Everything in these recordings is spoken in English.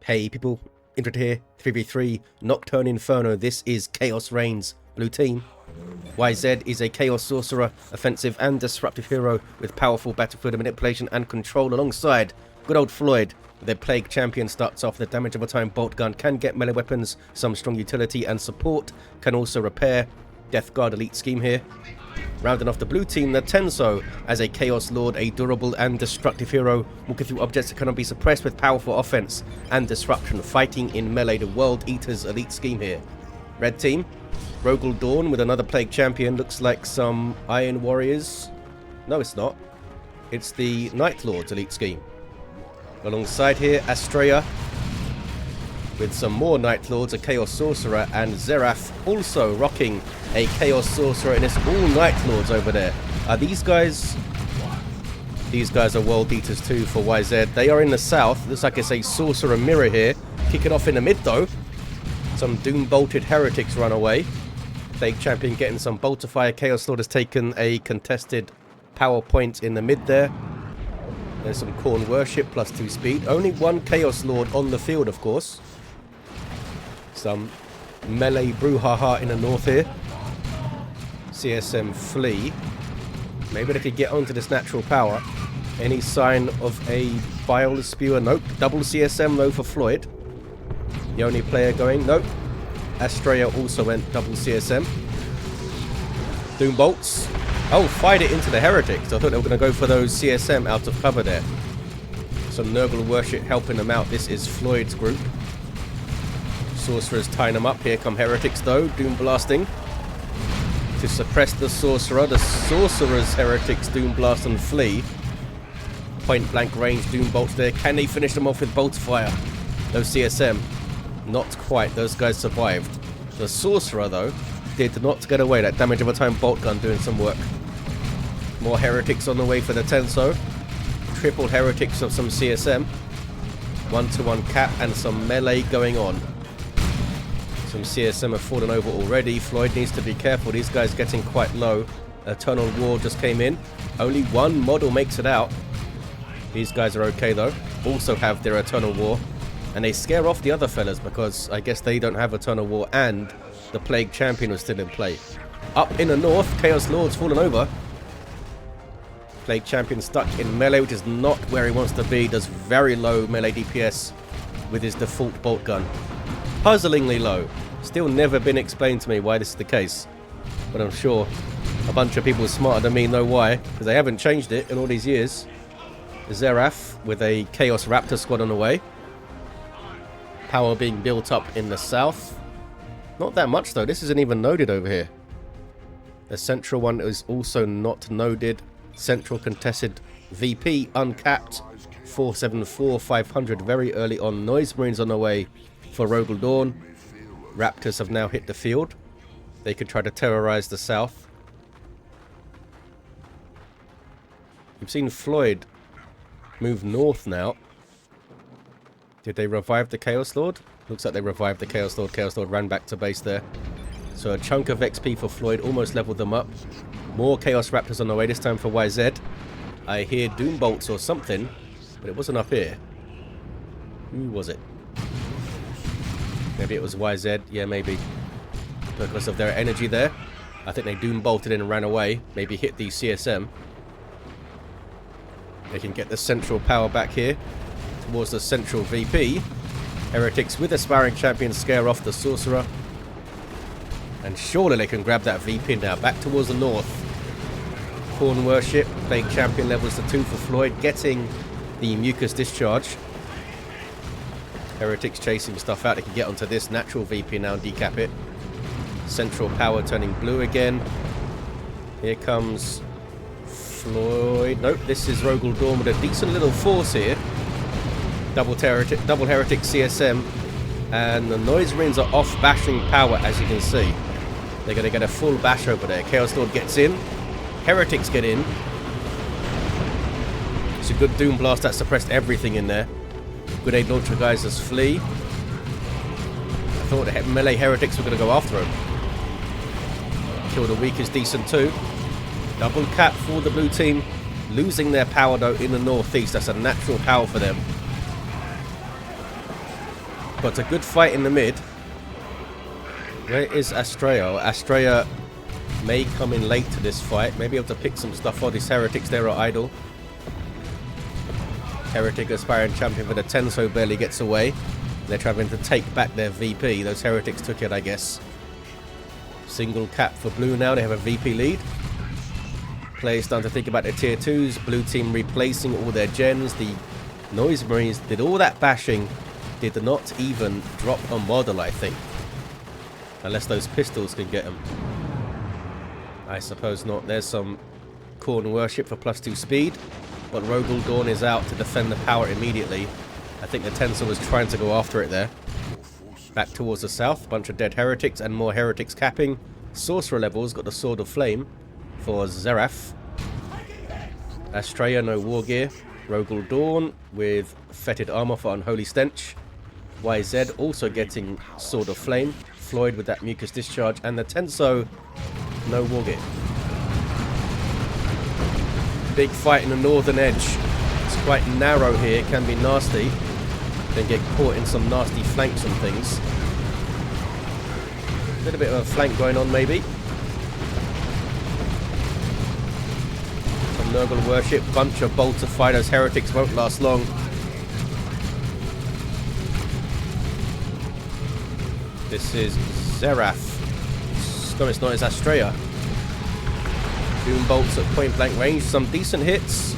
Hey people, Indrid here, 3v3, Nocturne Inferno, this is Chaos Reigns, blue team. YZ is a Chaos Sorcerer, offensive and disruptive hero with powerful battlefield manipulation and control alongside good old Floid. Their Plague Champion starts off with a damage over time bolt gun, can get melee weapons, some strong utility and support, can also repair. Death Guard elite scheme here. Rounding off the blue team, the Tenso, as a Chaos Lord, a durable and destructive hero, walking through objects that cannot be suppressed with powerful offense and disruption, fighting in melee, the World Eater's elite scheme here. Red team, Rogal Dorn with another Plague Champion, looks like some Iron Warriors. No, it's not. It's the Night Lord's elite scheme. Alongside here, Astrea, with some more Night Lords, a Chaos Sorcerer, and ZZeraf also rocking a Chaos Sorcerer, and it's all Night Lords over there. These guys are World Eaters too for YZ. They are in the south. Looks like it's a Sorcerer mirror here. Kick it off in the mid though. Some Doom Bolted Heretics run away. Plague Champion getting some Bolt of Fire. Chaos Lord has taken a contested power point in the mid there. There's some Khorne Worship plus 2 speed. Only one Chaos Lord on the field, of course. Some melee brouhaha in the north here. CSM flee. Maybe they could get onto this natural power. Any sign of a Bile Spewer? Nope. Double CSM though for Floid. The only player going? Nope. Astrea also went double CSM. Doom Bolts. Oh, fired it into the Heretics. I thought they were going to go for those CSM out of cover there. Some Nurgle Worship helping them out. This is Floyd's group. Sorcerers tying them up. Here come Heretics though. Doom Blasting to suppress the Sorcerer. The Sorcerer's Heretics Doom Blast and flee. Point blank range Doom Bolts there. Can they finish them off with Bolt Fire? No CSM. Not quite. Those guys survived. The Sorcerer though did not get away. That damage over time bolt gun doing some work. More Heretics on the way for the Tenso. Triple Heretics of some CSM. 1-to-1 cap and some melee going on. Some CSM have fallen over already. Floyd needs to be careful. These guys getting quite low. Eternal War just came in. Only one model makes it out. These guys are okay though. Also have their Eternal War. And they scare off the other fellas because I guess they don't have Eternal War and the Plague Champion was still in play. Up in the north, Chaos Lord's fallen over. Plague Champion stuck in melee, which is not where he wants to be. Does very low melee DPS with his default bolt gun. Puzzlingly low. Still never been explained to me why this is the case. But I'm sure a bunch of people smarter than me know why, because they haven't changed it in all these years. ZZeraf with a Chaos Raptor squad on the way. Power being built up in the south. Not that much though. This isn't even noded over here. The central one is also not noded. Central contested VP uncapped. 474 500 very early on. Noise Marines on the way for Rogal Dorn. Raptors have now hit the field. They could try to terrorize the south. We've seen Floyd move north now. Did they revive the Chaos Lord? Looks like they revived the Chaos Lord. Chaos Lord ran back to base there. So a chunk of XP for Floyd, almost leveled them up. More Chaos Raptors on the way, this time for YZ. I hear Doom Bolts or something, but it wasn't up here. Who was it? Maybe it was YZ. Yeah, maybe. Because of their energy there. I think they Doom Bolted in and ran away. Maybe hit the CSM. They can get the central power back here. Towards the central VP. Heretics with a Sparring Champion scare off the Sorcerer. And surely they can grab that VP now. Back towards the north. Khorne Worship. Plague Champion levels to 2 for Floyd. Getting the Mucus Discharge. Heretics chasing stuff out. They can get onto this natural VP now and decap it. Central power turning blue again. Here comes Floyd. Nope, this is Rogal Dorn with a decent little force here. Double Heretic CSM. And the Noise Marines are off bashing power, as you can see. They're going to get a full bash over there. Chaos Lord gets in. Heretics get in. It's a good Doom Blast that suppressed everything in there. Grenade Launcher guys just flee. I thought the melee Heretics were going to go after him. Kill the weak is decent too. Double cap for the blue team. Losing their power though in the northeast. That's a natural power for them. But a good fight in the mid. Where is Astrea? Astrea may come in late to this fight. Maybe able to pick some stuff off. These heretics there are idle. Heretic aspiring champion for the Tenso barely gets away. They're trying to take back their VP. Those heretics took it, I guess. Single cap for blue now. They have a VP lead. Players starting to think about their tier 2s. Blue team replacing all their gens. The Noise Marines did all that bashing. Did not even drop a model, I think. Unless those pistols can get them. I suppose not. There's some Corn Worship for +2 speed. But Rogal Dorn is out to defend the power immediately. I think the Tenso was trying to go after it there. Back towards the south. Bunch of dead heretics and more heretics capping. Sorcerer levels. Got the Sword of Flame for ZZeraf. Astrea, no war gear. Rogal Dorn with fetid armor for Unholy Stench. YZ also getting Sword of Flame. Floid with that mucus discharge. And the Tenso, no war gear. Big fight in the northern edge. It's quite narrow here. Can be nasty. Then get caught in some nasty flanks and things. A little bit of a flank going on maybe. Some Nurgle worship. Bunch of bolts of fighters. Heretics won't last long. This is ZZeraf. No, it's not. It's Astrea. Doom bolts at point blank range. Some decent hits.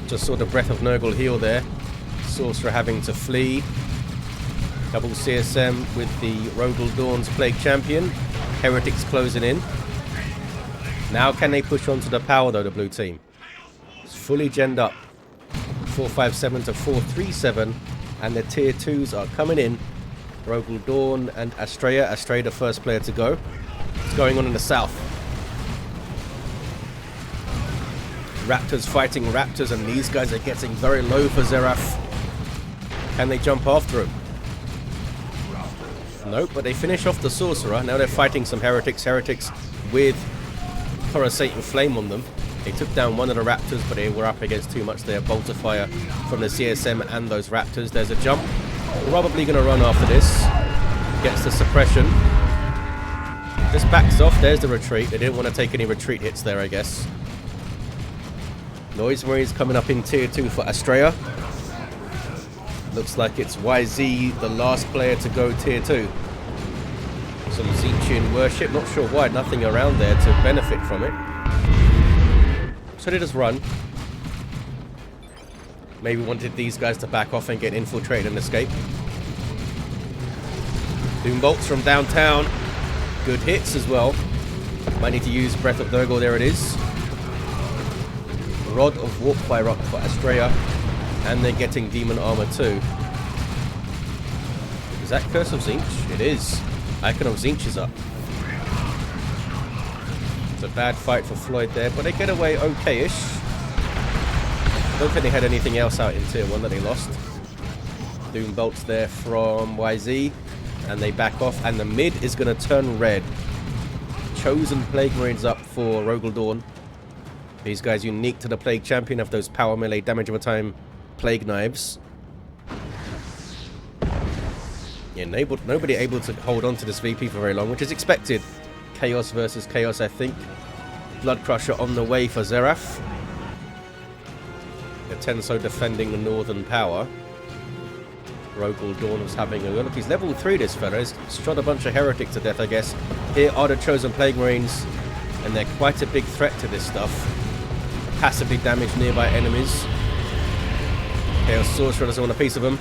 Just saw the Breath of Nurgle heal there. Sorcerer having to flee. Double CSM with the Rogal Dorn's Plague Champion. Heretics closing in. Now can they push on to the power though, the blue team? It's fully genned up. 457 to 437. And the tier 2s are coming in. Rogal Dorn and Astrea. Astrea the first player to go. What's going on in the south? Raptors fighting Raptors, and these guys are getting very low for ZZeraf. Can they jump after him? Nope, but they finish off the Sorcerer. Now they're fighting some Heretics. Heretics with Coruscating Flame on them. They took down one of the Raptors, but they were up against too much there. Bolt of Fire from the CSM and those Raptors. There's a jump. Probably going to run after this. Gets the suppression. Just backs off. There's the retreat. They didn't want to take any retreat hits there, I guess. Noise Marines coming up in tier 2 for Astrea. Looks like it's YZ, the last player to go tier 2. Some Tzeentchian worship. Not sure why. Nothing around there to benefit from it. So they just run. Maybe wanted these guys to back off and get infiltrated and escape. Doom bolts from downtown. Good hits as well. Might need to use Breath of Nurgle. There it is. Rod of Warp Fire up for Astrea. And they're getting Demon Armor too. Is that Curse of Tzeentch? It is. Icon of Tzeentch is up. It's a bad fight for Floid there, but they get away okay-ish. Don't think they had anything else out in tier 1 that they lost. Doom bolts there from YZ. And they back off. And the mid is going to turn red. Chosen Plague Marines up for Rogal Dorn. These guys unique to the Plague Champion have those power melee damage over time Plague Knives. Yeah, nobody able to hold on to this VP for very long, which is expected. Chaos versus Chaos, I think. Blood Crusher on the way for ZZeraf. The Tenso defending the northern power. Rogal Dorn was having a look. He's level 3, this fella. He's shot a bunch of heretics to death, I guess. Here are the Chosen Plague Marines, and they're quite a big threat to this stuff. Passively damage nearby enemies. Chaos Sorcerer doesn't want a piece of them.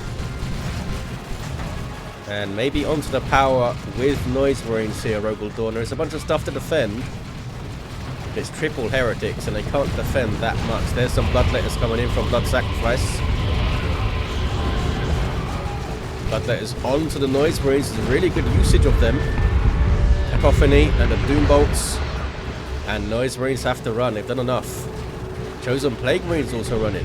And maybe onto the power with Noise Marines here, Rogal Dorn. There's a bunch of stuff to defend. It's triple heretics, and they can't defend that much. There's some Bloodletters coming in from Blood Sacrifice. Bloodletters onto the Noise Marines. There's a really good usage of them. Cacophony and the Doom Bolts. And Noise Marines have to run. They've done enough. Chosen Plague Marines also running.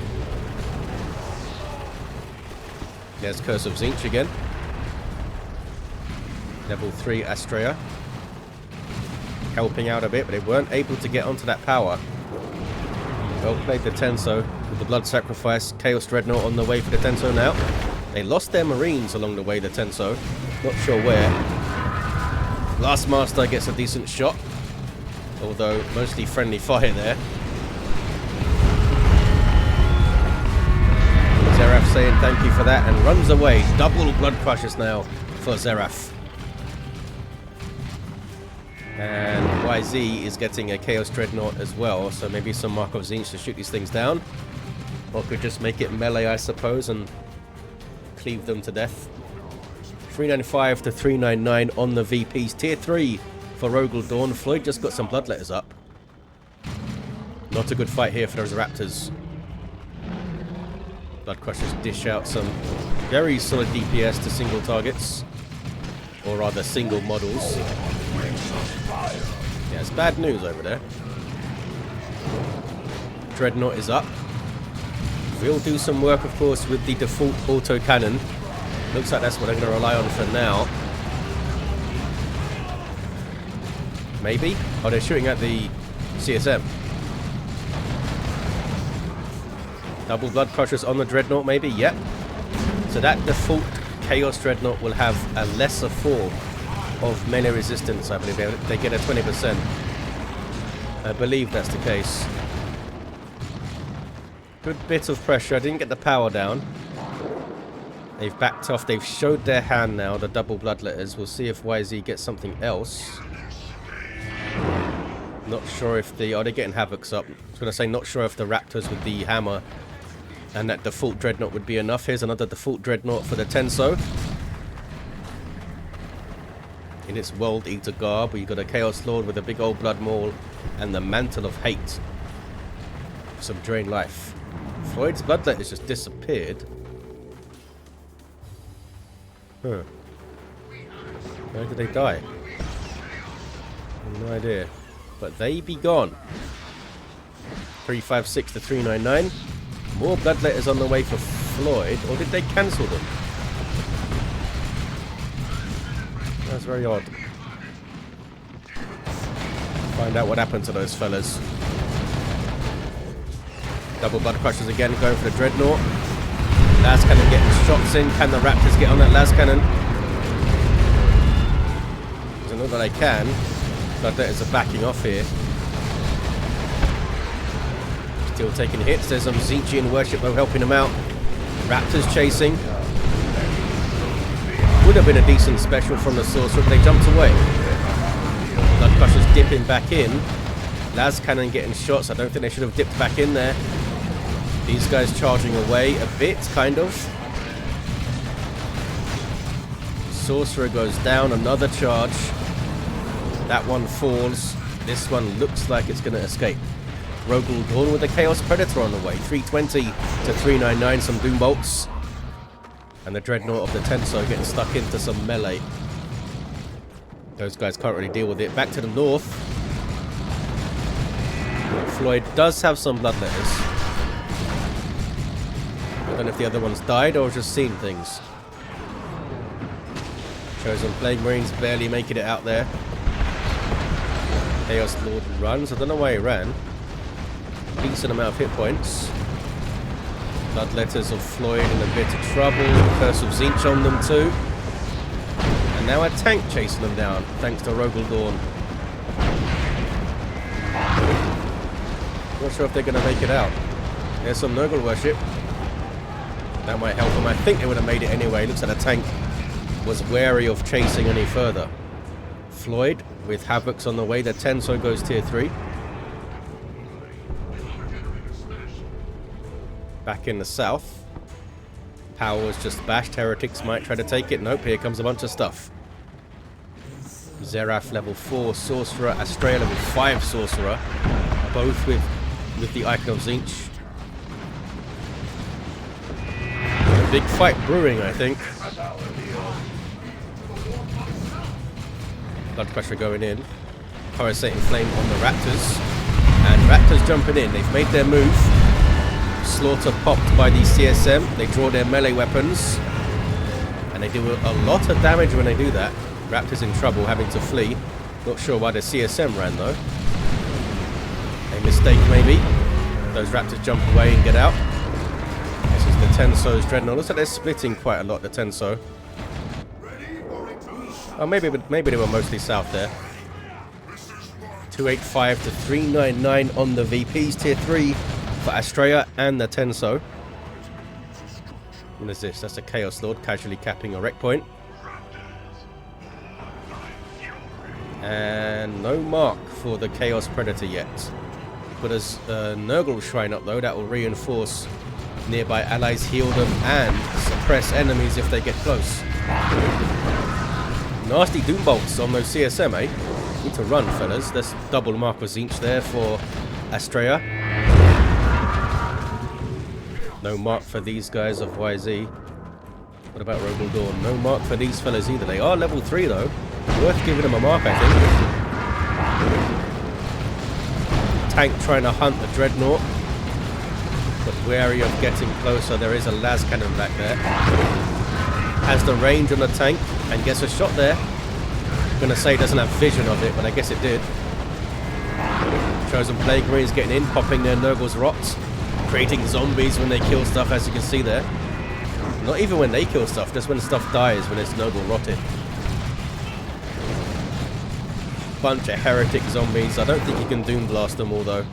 There's Curse of Tzeentch again. Level 3 Astrea. Helping out a bit, but they weren't able to get onto that power. Well played the Tenso with the Blood Sacrifice. Chaos Dreadnought on the way for the Tenso now. They lost their Marines along the way, the Tenso. Not sure where. Last Master gets a decent shot. Although, mostly friendly fire there. ZZeraf saying thank you for that and runs away. Double Blood Crushers now for ZZeraf. And YZ is getting a Chaos Dreadnought as well, so maybe some Mark of Zinch to shoot these things down. Or could just make it melee, I suppose, and cleave them to death. 395 to 399 on the VPs. Tier 3 for Rogal Dorn. Floid just got some bloodletters up. Not a good fight here for those Raptors. Blood Crushers dish out some very solid DPS to single targets. Or rather, single models. Yeah, it's bad news over there. Dreadnought is up. We'll do some work, of course, with the default autocannon. Looks like that's what I'm going to rely on for now. Maybe? Oh, they're shooting at the CSM. Double Blood Crushers on the Dreadnought, maybe? Yep. So that default Chaos Dreadnought will have a lesser form of melee resistance, I believe. They get a 20%. I believe that's the case. Good bit of pressure. I didn't get the power down. They've backed off. They've showed their hand now, the double bloodletters. We'll see if YZ gets something else. Not sure if the... Oh, they're getting Havocs up. I was going to say, not sure if the Raptors with the hammer and that default Dreadnought would be enough. Here's another default Dreadnought for the Tenso. In its World Eater garb, we've got a Chaos Lord with a big old blood maul and the Mantle of Hate. Some drain life. Floyd's bloodletters just disappeared. Huh. Where did they die? No idea. But they be gone. 356 to 399. More bloodletters on the way for Floyd. Or did they cancel them? That's very odd. Find out what happened to those fellas. Double Blood Crushers again going for the Dreadnought. Las Cannon getting shots in. Can the Raptors get on that Las Cannon? I know that I can. Bloodletters are backing off here. Still taking hits. There's some Zinchian worship though helping him out. Raptors chasing. Would have been a decent special from the Sorcerer if they jumped away. Blood Crushers dipping back in. Las Cannon getting shots. I don't think they should have dipped back in there. These guys charging away a bit, kind of. Sorcerer goes down, another charge. That one falls. This one looks like it's going to escape. Rogal Dorn with the Chaos Predator on the way. 320 to 399, some Doom Bolts. And the Dreadnought of the Tenso getting stuck into some melee. Those guys can't really deal with it. Back to the north. Floyd does have some bloodletters. I don't know if the other ones died or just seen things. Chosen Plague Marines barely making it out there. Chaos Lord runs. I don't know why he ran. Decent amount of hit points. Bloodletters of Floyd in a bit of trouble. Curse of Zinch on them too. And now a tank chasing them down, thanks to Rogal Dorn. Not sure if they're going to make it out. There's some Nurgle worship. That might help them. I think they would have made it anyway. Looks like the tank was wary of chasing any further. Floyd with Havocs on the way. The Tenso goes tier 3. Back in the south. Power was just bashed. Heretics might try to take it. Nope, here comes a bunch of stuff. ZZeraf level 4 Sorcerer. Astrea level 5 Sorcerer. Both with the Icon of Zinch. A big fight brewing, I think. Blood Crusher going in. Coruscating Flame on the Raptors. And Raptors jumping in. They've made their move. Slaughter popped by the CSM. They draw their melee weapons. And they do a lot of damage when they do that. Raptors in trouble, having to flee. Not sure why the CSM ran though. A mistake maybe. Those Raptors jump away and get out. This is the Tenso's Dreadnought. Looks like they're splitting quite a lot, the Tenso. Oh, maybe they were mostly south there. 285 to 399 on the VPs, tier 3 for Astrea and the Tenso. What is this? That's a Chaos Lord casually capping a wreck point. And no mark for the Chaos Predator yet. But as Nurgle Shrine up though, that will reinforce nearby allies, heal them, and suppress enemies if they get close. Nasty Doom Bolts on those CSM, eh? Need to run, fellas. There's double mark of Zinch there for Astrea. No mark for these guys of YZ. What about Rogal Dorn? No mark for these fellas either. They are level 3 though. Worth giving them a mark, I think. Tank trying to hunt the Dreadnought. But wary of getting closer. There is a las cannon back there. Has the range on the tank and gets a shot there. I'm gonna say doesn't have vision of it, but I guess it did. Chosen Plague Marines getting in, popping their Nurgle's rots, creating zombies when they kill stuff, as you can see there. Not even when they kill stuff, just when stuff dies, when it's Nurgle rotted. Bunch of heretic zombies. I don't think you can Doom Blast them all though.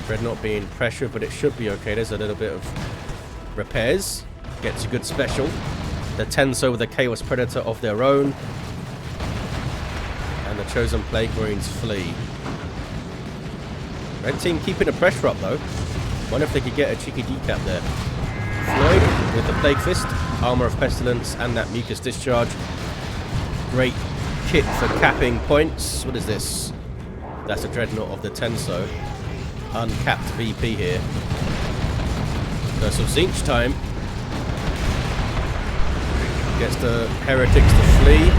Dreadnought being pressured, but it should be okay. There's a little bit of repairs. Gets a good special. The Tenso with a Chaos Predator of their own. And the Chosen Plague Marines flee. Red team keeping the pressure up though. Wonder if they could get a cheeky decap there. Floid with the Plague Fist, Armor of Pestilence, and that Mucus Discharge. Great kit for capping points. What is this? That's a Dreadnought of the Tenso. Uncapped VP here. So some Zinch time. Gets the heretics to flee.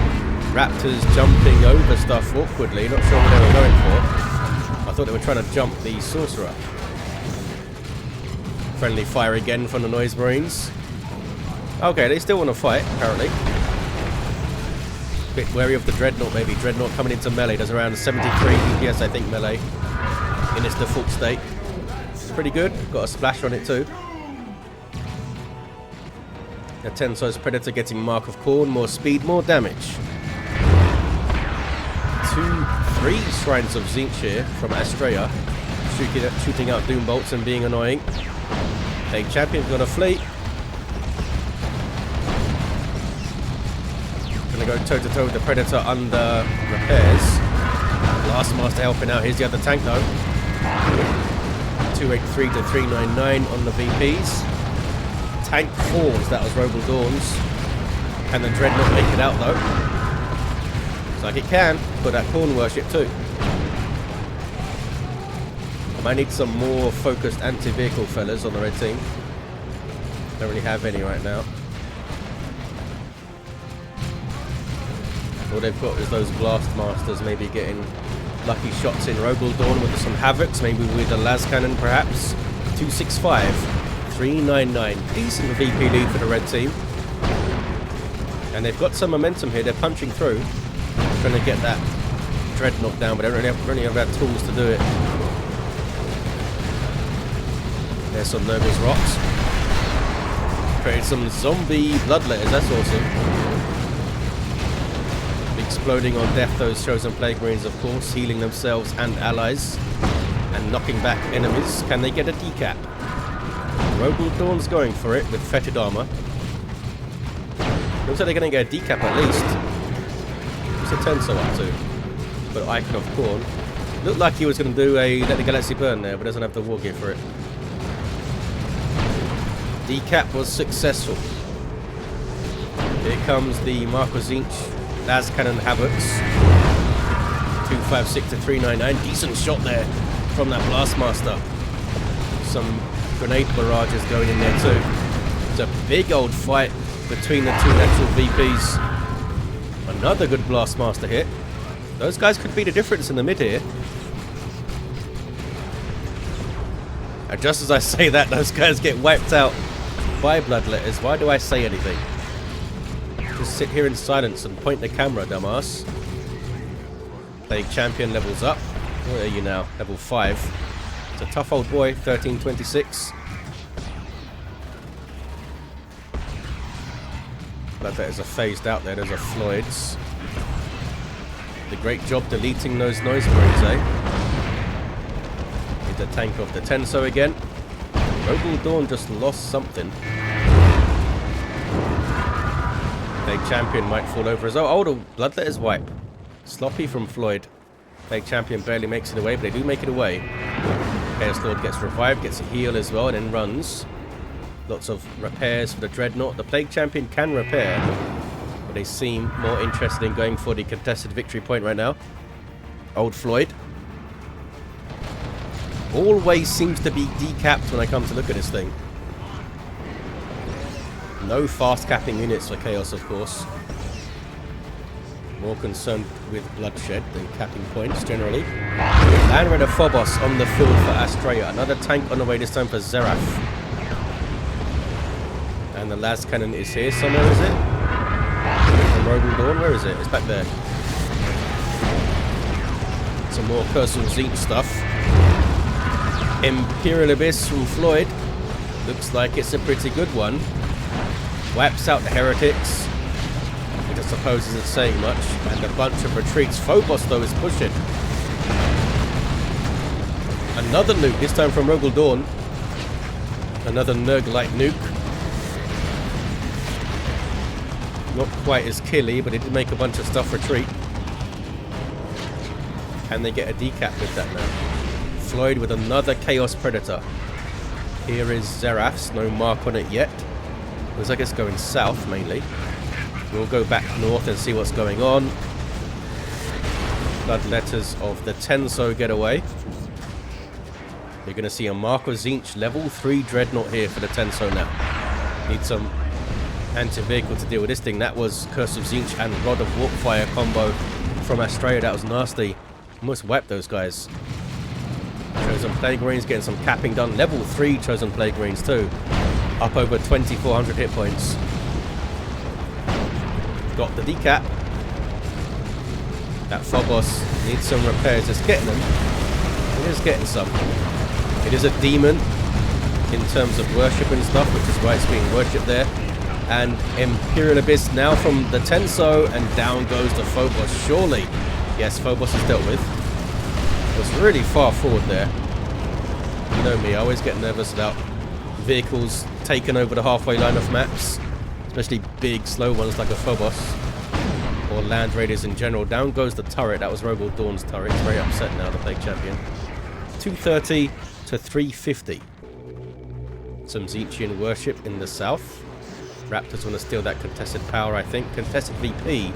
Raptors jumping over stuff awkwardly. Not sure what they were going for. I thought they were trying to jump the Sorcerer. Friendly fire again from the Noise Marines. Okay, they still want to fight, apparently. Bit wary of the Dreadnought, maybe. Dreadnought coming into melee. Does around 73 DPS, I think, melee. In its default state. It's pretty good. Got a splash on it too. The Tenso's Predator getting Mark of Corn. More speed, more damage. 3 Shrines of Zinch here from Astrea. Shooting out Doom Bolts and being annoying. Plague Champion's got a fleet. Gonna go toe to toe with the Predator under repairs. Last Master helping out. Here's the other tank though. 283 to 399 on the VPs. Tank falls. That was Rogal Dorn's. Can the Dreadnought make it out though? Looks like it can. Put that Corn Worship too. I might need some more focused anti-vehicle fellas on the red team. Don't really have any right now. All they've got is those Blast Masters maybe getting lucky shots in. Rogal Dorn with some Havocs, maybe with a las cannon perhaps. 265, 399. Decent VP lead for the red team. And they've got some momentum here. They're punching through. Trying to get that Dreadnought down, but they don't really have had tools to do it. There's some Nurgle's Rots. Created some zombie bloodletters, that's awesome. Exploding on death, those Chosen Plague Marines, of course, healing themselves and allies, and knocking back enemies. Can they get a decap? Rogal Dorn's going for it with fetid armor. Looks like they're going to get a decap at least. What's the Tenso up to? But Icon of Corn. Looked like he was going to do a Let the Galaxy Burn there, but doesn't have the war gear for it. Decap was successful. Here comes the Marco Zinch las cannon Havocs. 256 to 399. Decent shot there from that Blastmaster. Some grenade barrages going in there too. It's a big old fight between the two natural VPs. Another good Blastmaster hit. Those guys could be the difference in the mid here. And just as I say that, those guys get wiped out by Bloodletters. Why do I say anything? Just sit here in silence and point the camera, dumbass. Plague Champion levels up. Where are you now? Level 5. It's a tough old boy, 1326. Bloodletters are phased out there. Those are Floids. Did a great job deleting those noise breaks, eh? Need the tank of the Tenso again. Rogal Dorn just lost something. Plague Champion might fall over as well. Oh, the Bloodletters wipe. Sloppy from Floid. Plague Champion barely makes it away, but they do make it away. Chaos Lord gets revived, gets a heal as well, and then runs. Lots of repairs for the Dreadnought. The Plague Champion can repair, but they seem more interested in going for the contested victory point right now. Old Floyd always seems to be decapped when I come to look at this thing. No fast capping units for Chaos, of course. More concerned with bloodshed than capping points, generally. Land Raider Phobos on the field for Astrea. Another tank on the way, this time for ZZeraf. And the las cannon is here somewhere, is it? From Rogal Dorn, where is it? It's back there. Some more Curse of Tzeentch stuff. Imperial Abyss from Floyd. Looks like it's a pretty good one. Wipes out the heretics. Which I suppose isn't saying much. And a bunch of retreats. Phobos, though, is pushing. Another nuke, this time from Rogal Dorn. Another Nurgle-like nuke. Not quite as killy, but it did make a bunch of stuff retreat. And they get a decap with that now. Floyd with another Chaos Predator. Here is ZZeraf's, no mark on it yet. Looks like it's going south, mainly. We'll go back north and see what's going on. Bloodletters of the Tenso get away. You're going to see a Mark of Tzeentch level 3 Dreadnought here for the Tenso now. Need some anti-vehicle to deal with this thing. That was Curse of Tzeentch and Rod of Warpfire combo from Astrea. That was nasty. Almost wiped those guys. Chosen Plague Marines getting some capping done. Level 3 Chosen Plague Marines too. Up over 2,400 hit points. Got the decap. That Phobos needs some repairs. It's getting them. It is getting some. It is a demon in terms of worship and stuff, which is why it's being worshipped there. And Imperial Abyss now from the Tenso, and down goes the Phobos. Surely. Yes, Phobos is dealt with. It was really far forward there. You know me, I always get nervous about vehicles taking over the halfway line of maps. Especially big, slow ones like a Phobos. Or Land Raiders in general. Down goes the turret. That was Rogal Dorn's turret. He's very upset now, the Plague Champion. 230 to 350. Some Tzeentchian worship in the south. Raptors want to steal that contested power, I think. Contested VP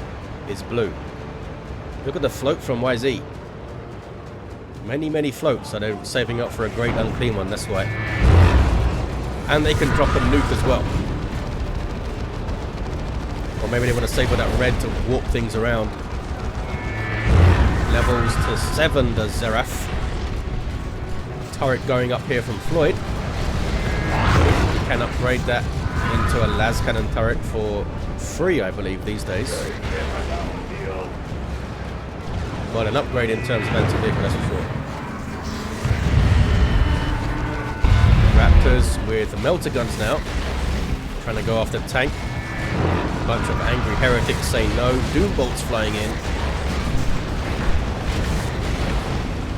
is blue. Look at the float from YZ. Many, many floats. So they're saving up for a great unclean one, that's why. And they can drop a nuke as well. Or maybe they want to save all that red to warp things around. Levels to 7 does ZZeraf. Turret going up here from Floyd. You can upgrade that into a las cannon turret for free, I believe, these days. Well, an upgrade in terms of anti-vehicle, that's for sure. Raptors with the melter guns now. Trying to go after the tank. A bunch of angry heretics say no. Doom bolts flying in.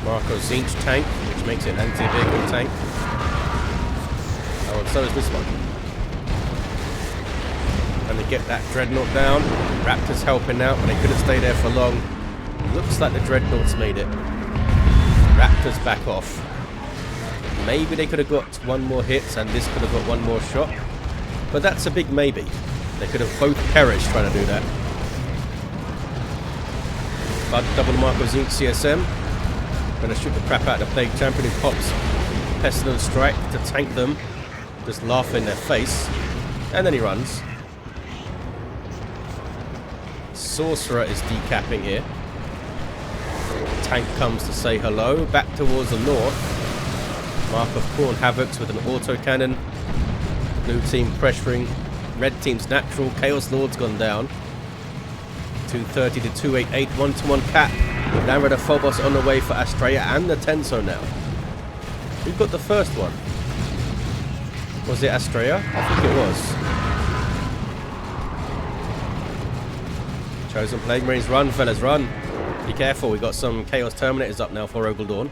Marco Tzeentch tank, which makes it an anti-vehicle tank. Oh, and so is this one. And they get that Dreadnought down. Raptors helping out, but they couldn't stay there for long. Looks like the Dreadnoughts made it. Raptors back off. Maybe they could have got one more hit and this could have got one more shot. But that's a big maybe. They could have both perished trying to do that. But double Marco Tzeentch CSM. Gonna shoot the crap out of the Plague Champion, who pops Pestilent Strike to tank them. Just laugh in their face. And then he runs. Sorcerer is decapping here. Tank comes to say hello. Back towards the north. Mark of Khorne Havocs with an autocannon. Blue team pressuring. Red team's natural. Chaos Lord's gone down. 230 to 288. 1-to-1 cap. Land Raider Phobos on the way for Astrea and the Tenso now. Who got the first one? Was it Astrea? I think it was. Chosen Plague Marines, run, fellas, run. Be careful, we got some Chaos Terminators up now for Rogal Dorn.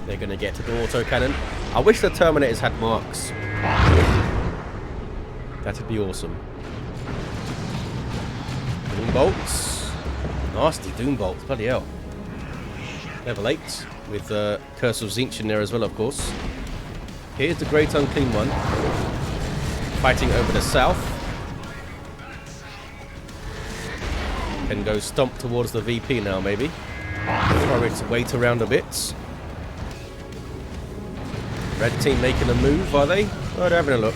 They're going to get to the autocannon. I wish the Terminators had marks. That'd be awesome. Doom Bolts. Nasty Doom Bolts, bloody hell. Level 8 with Curse of Tzeentch in there as well, of course. Here's the Great Unclean one. Fighting over the south. Can go stomp towards the VP now, maybe. Throw its weight around a bit. Red team making a move, are they? Oh, they're having a look.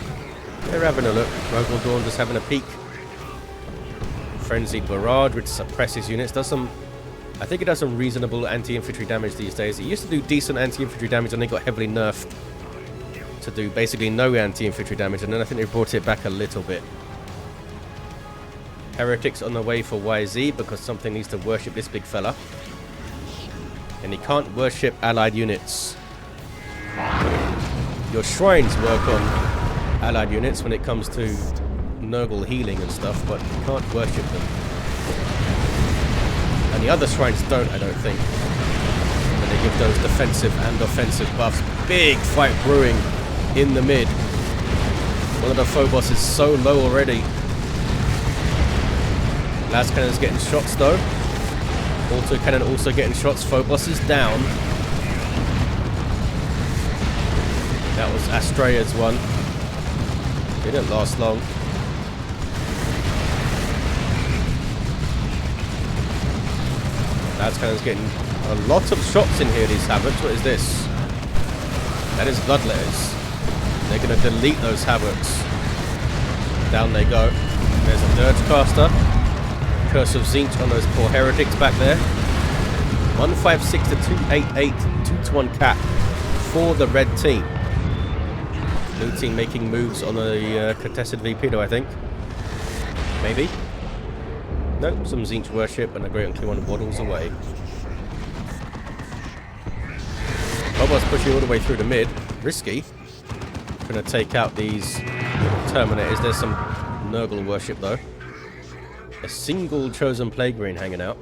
They're having a look. Rogal Dorn just having a peek. Frenzied Barrage, which suppresses units. Does some... I think it does some reasonable anti-infantry damage these days. It used to do decent anti-infantry damage and it got heavily nerfed to do basically no anti-infantry damage, and then I think they brought it back a little bit. Heretics on the way for YZ because something needs to worship this big fella. And he can't worship allied units. Your shrines work on allied units when it comes to Nurgle healing and stuff, but you can't worship them. And the other shrines don't, I don't think. And they give those defensive and offensive buffs. Big fight brewing in the mid. One of the Phobos is so low already. Last cannon's getting shots though. Auto cannon also getting shots. Phobos is down. That was Astrea's one. Didn't last long. Last cannon's getting a lot of shots in here, these Havocs. What is this? That is Bloodletters. They're going to delete those Havocs. Down they go. There's a Dirge Caster. Curse of Tzeentch on those poor Heretics back there. 156 to 288, 2-1 cap for the red team. Blue team making moves on a contested VP though, I think. Maybe. Nope, some Tzeentch worship and a Great Unclean one waddles away. Phobos pushing all the way through the mid. Risky. Gonna take out these Terminators. There's some Nurgle worship though. A single Chosen Plague Marine hanging out.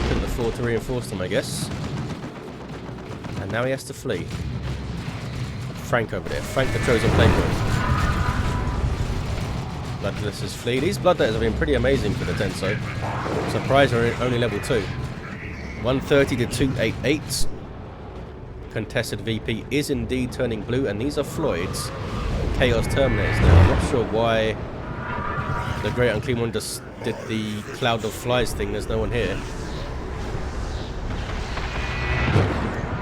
Couldn't afford to reinforce them, I guess. And now he has to flee. Frank over there. Frank the Chosen Plague Marine. Bloodletters flee. These Bloodletters have been pretty amazing for the Tenso. I'm surprised they're only level 2. 130 to 288. Contested VP is indeed turning blue, and these are Floyd's Chaos Terminators now. I'm not sure why the Great Unclean one just did the Cloud of Flies thing. There's no one here.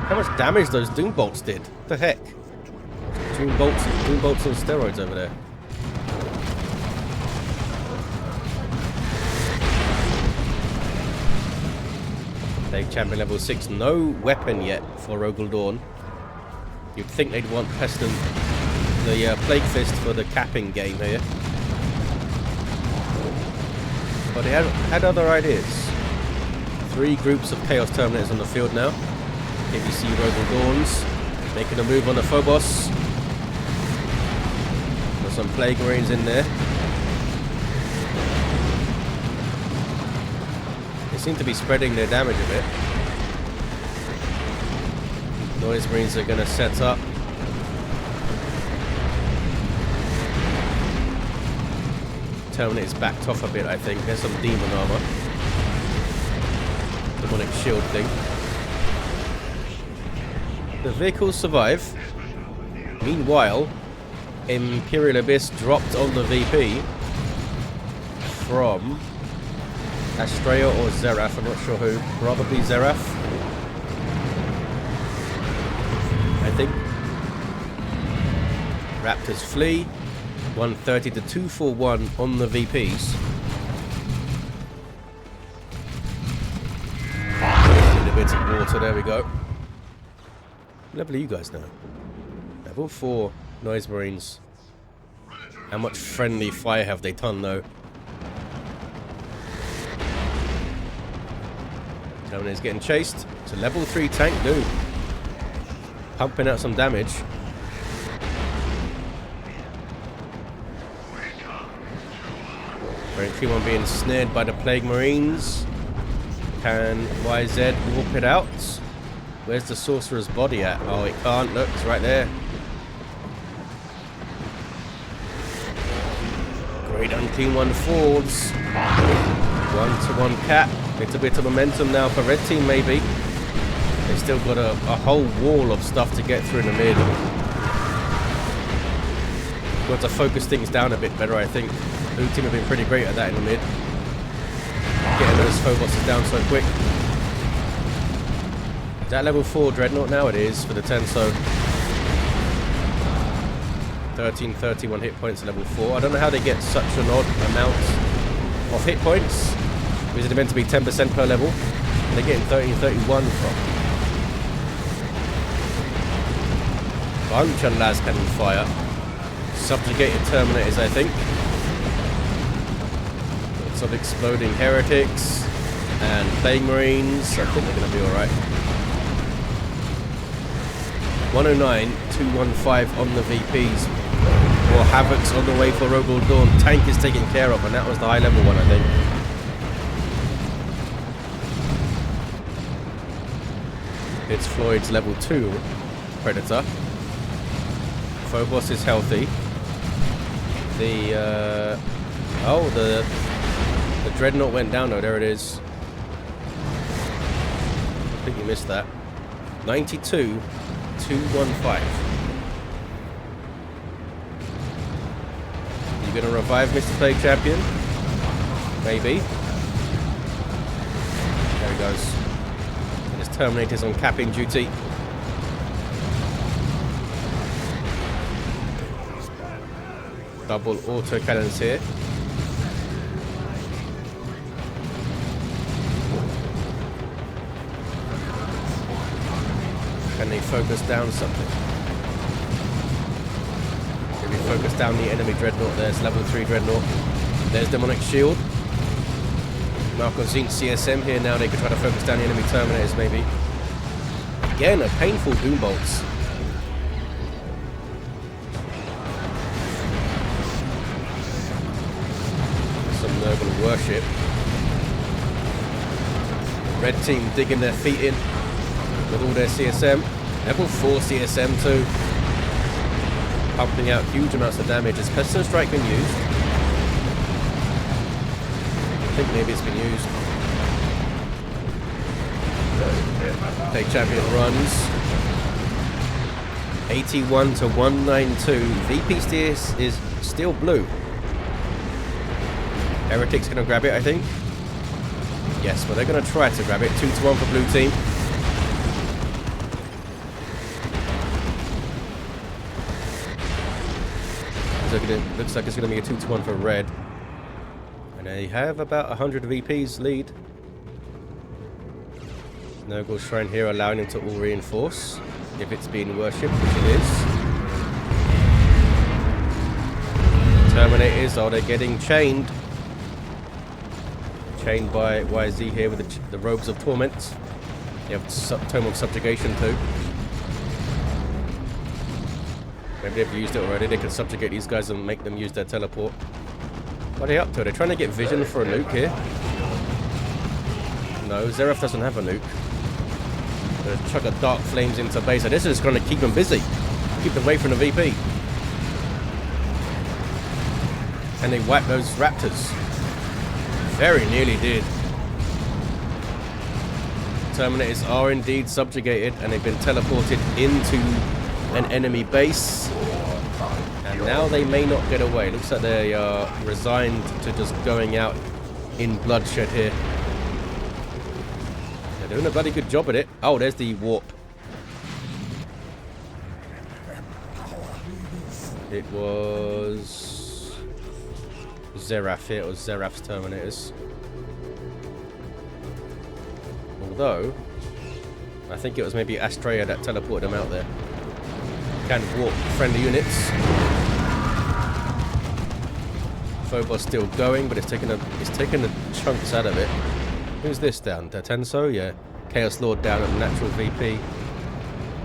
How much damage those Doom Bolts did? What the heck? Doom Bolts on steroids over there. Plague Champion level 6. No weapon yet for Rogal Dorn. You'd think they'd want Pestilent, the Plague Fist for the capping game here. But they had other ideas. 3 groups of Chaos Terminators on the field now. KBC Rogal Dorns making a move on the Phobos. Got some Plague Marines in there. They seem to be spreading their damage a bit. Noise Marines are going to set up. Terminator's backed off a bit, I think. There's some demon armor. Demonic shield thing. The vehicles survive. Meanwhile, Imperial Abyss dropped on the VP from Astrea or ZZeraf. I'm not sure who. Probably ZZeraf, I think. Raptors flee. 130 to 241 on the VPs. Need a bit of water, there we go. What level are you guys now? Level 4 Noise Marines. How much friendly fire have they done though? Terminator's getting chased. It's a level 3 tank dude. Pumping out some damage. Infantry 1 being snared by the Plague Marines. Can YZ warp it out? Where's the Sorcerer's body at? Oh, it can't. Look, it's right there. Great Unclean 1 falls. 1-to-1 cap. It's a bit of momentum now for red team, maybe. They've still got a whole wall of stuff to get through in the mid. Got to focus things down a bit better, I think. Blue team have been pretty great at that in the mid. Getting those Phoboses down so quick. Is that level 4 Dreadnought now? It is for the Tenso. 1331 hit points at level 4. I don't know how they get such an odd amount of hit points. Is it meant to be 10% per level? And they're getting 1331 from. Bunch of las cannon fire. Subjugated Terminators, I think. Lots of exploding heretics and Plague Marines. I think they're going to be alright. 109, 215 on the VPs. Or Havoc's on the way for Rogal Dorn. Tank is taken care of, and that was the high level one, I think. It's Floyd's level 2 Predator. Phobos is healthy. The Dreadnought went down though, there it is. I think you missed that. 92, 215. You gonna revive Mr. Plague Champion? Maybe. There he goes. And his Terminator's on capping duty. Double auto cannons here. Can they focus down something? Can we focus down the enemy Dreadnought? There's level 3 Dreadnought. There's Demonic Shield. Malcolm's CSM here now. They could try to focus down the enemy Terminators maybe. Again, a painful Doom Bolts. Some noble worship. Red team digging their feet in with all their CSM. Level 4 CSM too. Pumping out huge amounts of damage. Has Pestilence Strike been used? I think maybe it's been used. Plague Champion runs. 81 to 192. VP Steers is still blue. Heretic's going to grab it, I think. Yes, but they're going to try to grab it. 2-1 for blue team. Looks like it's going to be a 2-1 for red. And they have about 100 VPs lead. Nogle's Shrine here allowing him to all reinforce. If it's being worshipped, which it is. Terminators, are they getting chained? Chained by YZ here with the Robes of Torment. You have Tome of Subjugation too. Maybe they've used it already. They can subjugate these guys and make them use their teleport. What are they up to? Are they trying to get vision for a nuke here? No, ZZeraf doesn't have a nuke. They're chuck a Dark Flames into base. So this is going to keep them busy. Keep them away from the VP. And they wipe those Raptors. Very nearly did. Terminators are indeed subjugated and they've been teleported into an enemy base. And now they may not get away. Looks like they are resigned to just going out in bloodshed here. They're doing a bloody good job at it. Oh, there's the warp. It was ZZeraf here. It was ZZeraf's Terminators. Although, I think it was maybe Astrea that teleported them out there. Can warp friendly units. Phobos still going, but it's taking the chunks out of it. Who's this down? Tenso? Yeah. Chaos Lord down at the natural VP.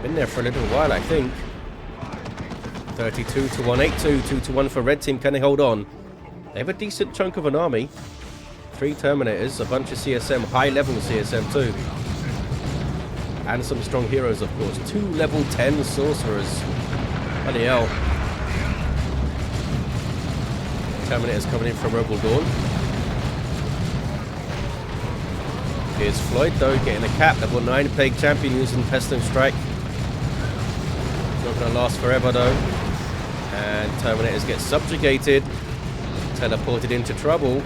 Been there for a little while, I think. 32 to 182, 2-1 for red team. Can they hold on? They have a decent chunk of an army. 3 Terminators, a bunch of CSM, high-level CSM too. And some strong heroes, of course. 2 level 10 Sorcerers. Bloody hell. Terminators coming in from Rogal Dorn. Here's Floid, though, getting a cap. Level 9 Plague Champion using Pestilence Strike. Not going to last forever, though. And Terminators get subjugated. Teleported into trouble.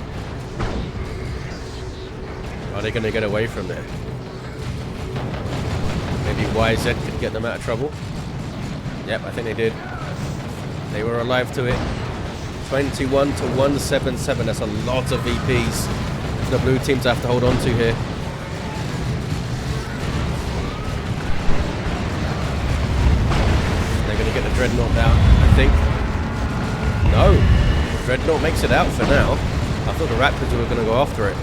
Are they going to get away from there? Maybe YZ could get them out of trouble. Yep, I think they did. They were alive to it. 21 to 177. That's a lot of VPs for the blue team to have to hold on to here. They're going to get the Dreadnought down, I think. No. Dreadnought makes it out for now. I thought the Raptors were going to go after it.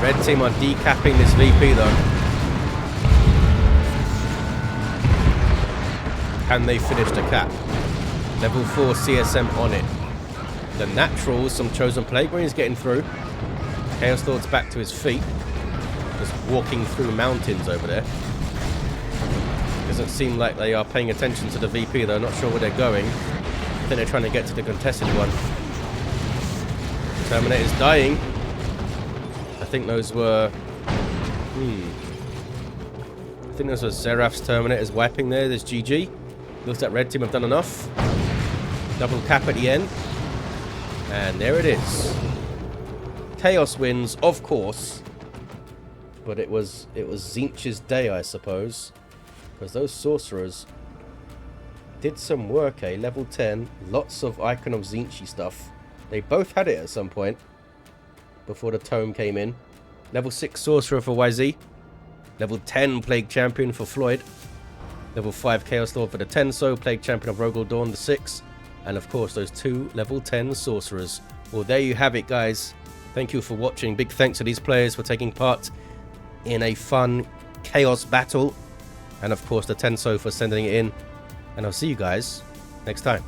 Red team are decapping this VP though. Can they finish the cap? Level 4 CSM on it. The Naturals, some Chosen Plague Marines getting through. Chaos Lord's back to his feet. Just walking through mountains over there. Doesn't seem like they are paying attention to the VP though. Not sure where they're going. I think they're trying to get to the contested one. Terminator's dying. I think those were... I think those were ZZeraf's Terminators wiping there. There's GG. Looks like red team have done enough. Double cap at the end. And there it is. Chaos wins, of course. But it was Tzeentch's day, I suppose. Because those Sorcerers did some work, eh? Level 10. Lots of Icon of Tzeentch stuff. They both had it at some point. Before the tome came in. Level 6 Sorcerer for YZ. Level 10 Plague Champion for Floid. Level 5 Chaos Lord for the Tenso. Plague Champion of Rogal Dorn, the 6. And of course those 2 level 10 Sorcerers. Well, there you have it, guys. Thank you for watching. Big thanks to these players for taking part in a fun Chaos battle. And of course the Tenso for sending it in. And I'll see you guys next time.